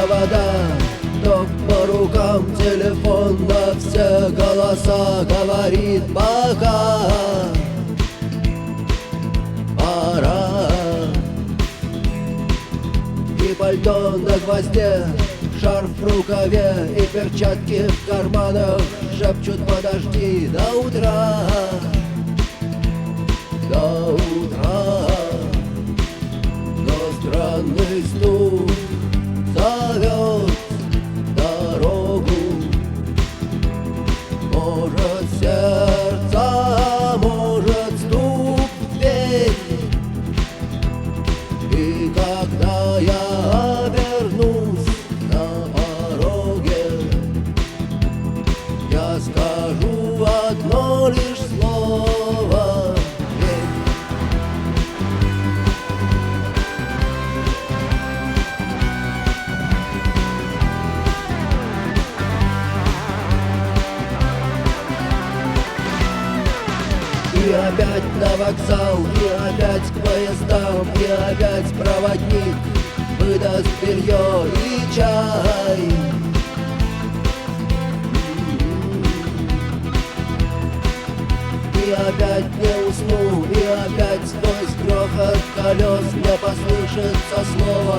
провода, ток по рукам, телефон на все голоса говорит пока. Пора. И пальто на гвозде, шарф в рукаве и перчатки в карманах шепчут: подожди до утра, до утра. Но странный стук зовет дорогу. Может, сердце, может, стук в дверь. И когда я обернусь на пороге, я скажу одно лишь слово: верь. И опять на вокзал, и опять к поездам, и опять проводник выдаст белье и чай. И опять не усну, и опять сквозь грохот колес мне послышится слово: